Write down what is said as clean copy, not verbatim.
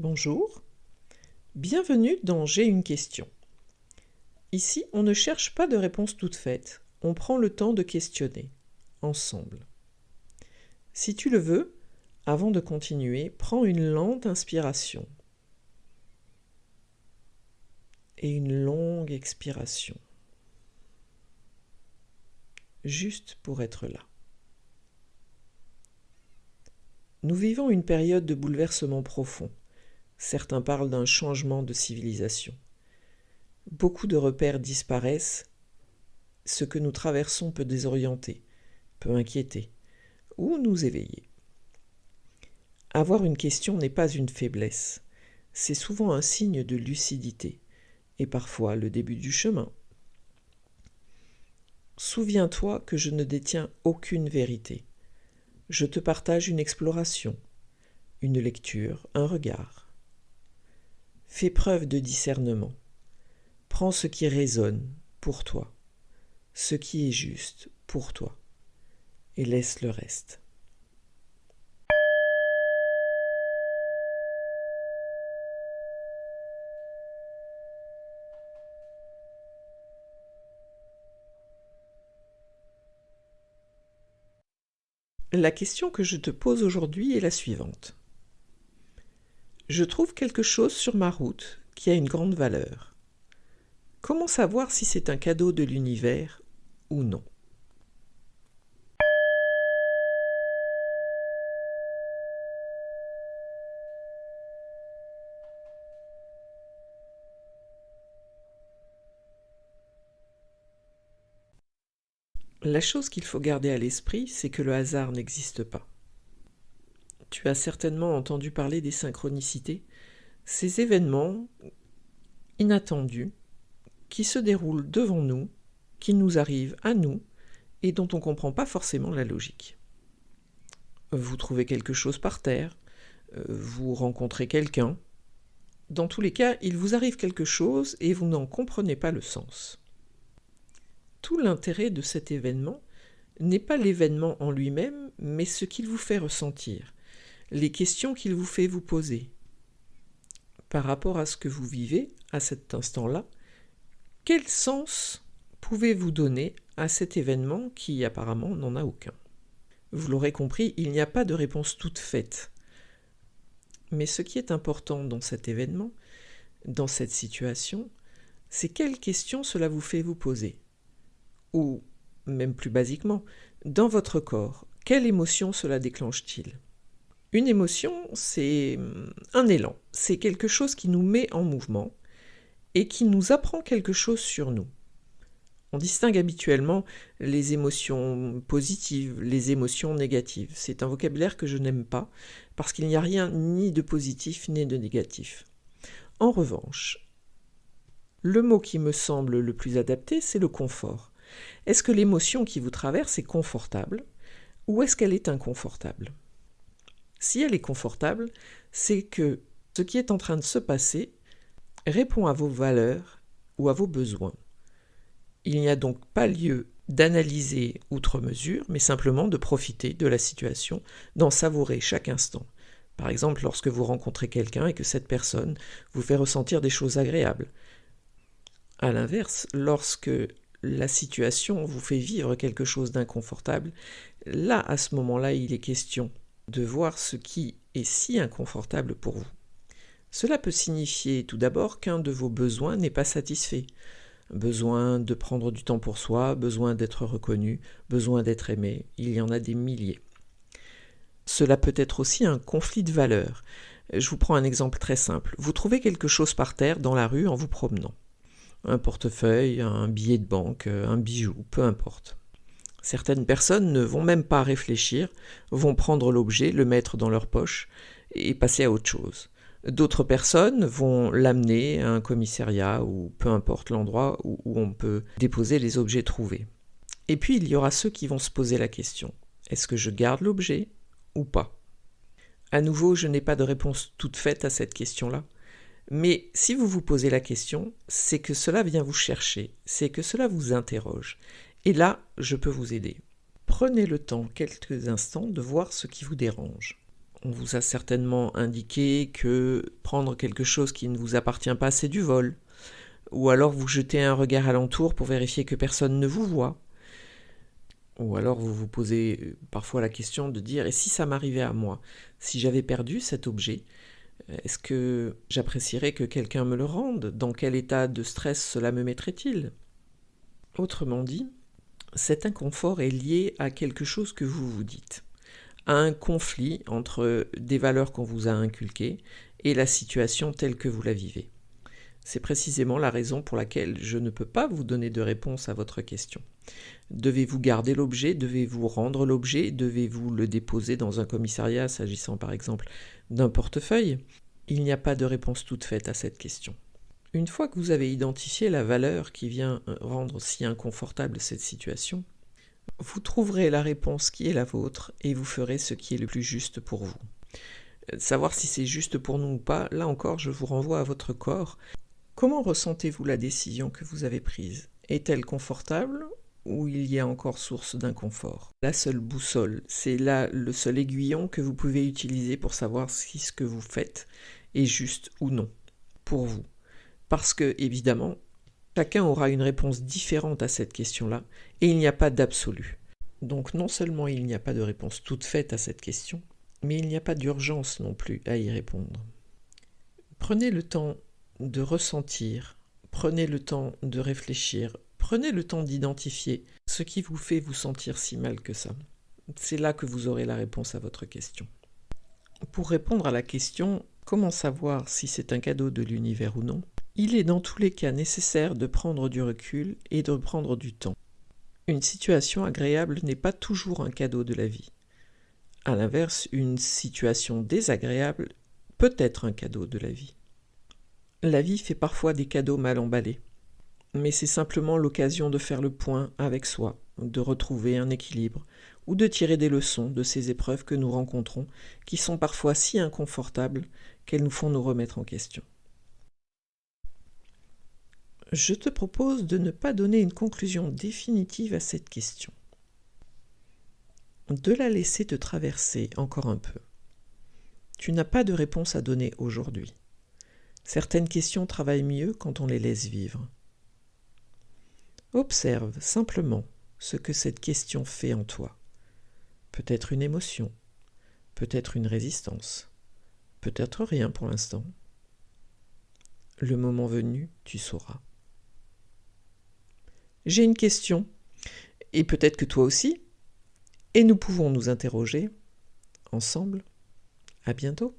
Bonjour, bienvenue dans J'ai une question. Ici, on ne cherche pas de réponse toute faite, on prend le temps de questionner, ensemble. Si tu le veux, avant de continuer, prends une lente inspiration et une longue expiration, juste pour être là. Nous vivons une période de bouleversement profond. Certains parlent d'un changement de civilisation. Beaucoup de repères disparaissent. Ce que nous traversons peut désorienter, peut inquiéter ou nous éveiller. Avoir une question n'est pas une faiblesse, c'est souvent un signe de lucidité et parfois le début du chemin. Souviens-toi que je ne détiens aucune vérité. Je te partage une exploration, une lecture, un regard. Fais preuve de discernement. Prends ce qui résonne pour toi, ce qui est juste pour toi, et laisse le reste. La question que je te pose aujourd'hui est la suivante. Je trouve quelque chose sur ma route qui a une grande valeur. Comment savoir si c'est un cadeau de l'univers ou non ? La chose qu'il faut garder à l'esprit, c'est que le hasard n'existe pas. Tu as certainement entendu parler des synchronicités, ces événements inattendus qui se déroulent devant nous, qui nous arrivent à nous et dont on ne comprend pas forcément la logique. Vous trouvez quelque chose par terre, vous rencontrez quelqu'un. Dans tous les cas, il vous arrive quelque chose et vous n'en comprenez pas le sens. Tout l'intérêt de cet événement n'est pas l'événement en lui-même, mais ce qu'il vous fait ressentir, les questions qu'il vous fait vous poser. Par rapport à ce que vous vivez à cet instant-là, quel sens pouvez-vous donner à cet événement qui apparemment n'en a aucun ? Vous l'aurez compris, il n'y a pas de réponse toute faite. Mais ce qui est important dans cet événement, dans cette situation, c'est quelles questions cela vous fait vous poser. Ou, même plus basiquement, dans votre corps, quelle émotion cela déclenche-t-il ? Une émotion, c'est un élan, c'est quelque chose qui nous met en mouvement et qui nous apprend quelque chose sur nous. On distingue habituellement les émotions positives, les émotions négatives. C'est un vocabulaire que je n'aime pas, parce qu'il n'y a rien ni de positif ni de négatif. En revanche, le mot qui me semble le plus adapté, c'est le confort. Est-ce que l'émotion qui vous traverse est confortable, ou est-ce qu'elle est inconfortable ? Si elle est confortable, c'est que ce qui est en train de se passer répond à vos valeurs ou à vos besoins. Il n'y a donc pas lieu d'analyser outre mesure, mais simplement de profiter de la situation, d'en savourer chaque instant. Par exemple, lorsque vous rencontrez quelqu'un et que cette personne vous fait ressentir des choses agréables. À l'inverse, lorsque la situation vous fait vivre quelque chose d'inconfortable, là, à ce moment-là, il est question de voir ce qui est si inconfortable pour vous. Cela peut signifier tout d'abord qu'un de vos besoins n'est pas satisfait. Besoin de prendre du temps pour soi, besoin d'être reconnu, besoin d'être aimé, il y en a des milliers. Cela peut être aussi un conflit de valeurs. Je vous prends un exemple très simple. Vous trouvez quelque chose par terre dans la rue en vous promenant. Un portefeuille, un billet de banque, un bijou, peu importe. Certaines personnes ne vont même pas réfléchir, vont prendre l'objet, le mettre dans leur poche et passer à autre chose. D'autres personnes vont l'amener à un commissariat ou peu importe l'endroit où on peut déposer les objets trouvés. Et puis il y aura ceux qui vont se poser la question, est-ce que je garde l'objet ou pas ? À nouveau, je n'ai pas de réponse toute faite à cette question-là, mais si vous vous posez la question, c'est que cela vient vous chercher, c'est que cela vous interroge. Et là, je peux vous aider. Prenez le temps quelques instants de voir ce qui vous dérange. On vous a certainement indiqué que prendre quelque chose qui ne vous appartient pas, c'est du vol. Ou alors vous jetez un regard alentour pour vérifier que personne ne vous voit. Ou alors vous vous posez parfois la question de dire « et si ça m'arrivait à moi ? Si j'avais perdu cet objet, est-ce que j'apprécierais que quelqu'un me le rende ? Dans quel état de stress cela me mettrait-il » Autrement dit, cet inconfort est lié à quelque chose que vous vous dites, à un conflit entre des valeurs qu'on vous a inculquées et la situation telle que vous la vivez. C'est précisément la raison pour laquelle je ne peux pas vous donner de réponse à votre question. Devez-vous garder l'objet ? Devez-vous rendre l'objet ? Devez-vous le déposer dans un commissariat, s'agissant par exemple d'un portefeuille ? Il n'y a pas de réponse toute faite à cette question. Une fois que vous avez identifié la valeur qui vient rendre si inconfortable cette situation, vous trouverez la réponse qui est la vôtre et vous ferez ce qui est le plus juste pour vous. Savoir si c'est juste pour nous ou pas, là encore, je vous renvoie à votre corps. Comment ressentez-vous la décision que vous avez prise ? Est-elle confortable ou il y a encore source d'inconfort ? La seule boussole, c'est là le seul aiguillon que vous pouvez utiliser pour savoir si ce que vous faites est juste ou non pour vous. Parce que, évidemment, chacun aura une réponse différente à cette question-là et il n'y a pas d'absolu. Donc non seulement il n'y a pas de réponse toute faite à cette question, mais il n'y a pas d'urgence non plus à y répondre. Prenez le temps de ressentir, prenez le temps de réfléchir, prenez le temps d'identifier ce qui vous fait vous sentir si mal que ça. C'est là que vous aurez la réponse à votre question. Pour répondre à la question « Comment savoir si c'est un cadeau de l'univers ou non ?», il est dans tous les cas nécessaire de prendre du recul et de prendre du temps. Une situation agréable n'est pas toujours un cadeau de la vie. À l'inverse, une situation désagréable peut être un cadeau de la vie. La vie fait parfois des cadeaux mal emballés, mais c'est simplement l'occasion de faire le point avec soi, de retrouver un équilibre ou de tirer des leçons de ces épreuves que nous rencontrons, qui sont parfois si inconfortables qu'elles nous font nous remettre en question. Je te propose de ne pas donner une conclusion définitive à cette question, de la laisser te traverser encore un peu. Tu n'as pas de réponse à donner aujourd'hui. Certaines questions travaillent mieux quand on les laisse vivre. Observe simplement ce que cette question fait en toi. Peut-être une émotion, peut-être une résistance, peut-être rien pour l'instant. Le moment venu, tu sauras. J'ai une question, et peut-être que toi aussi, et nous pouvons nous interroger ensemble. À bientôt.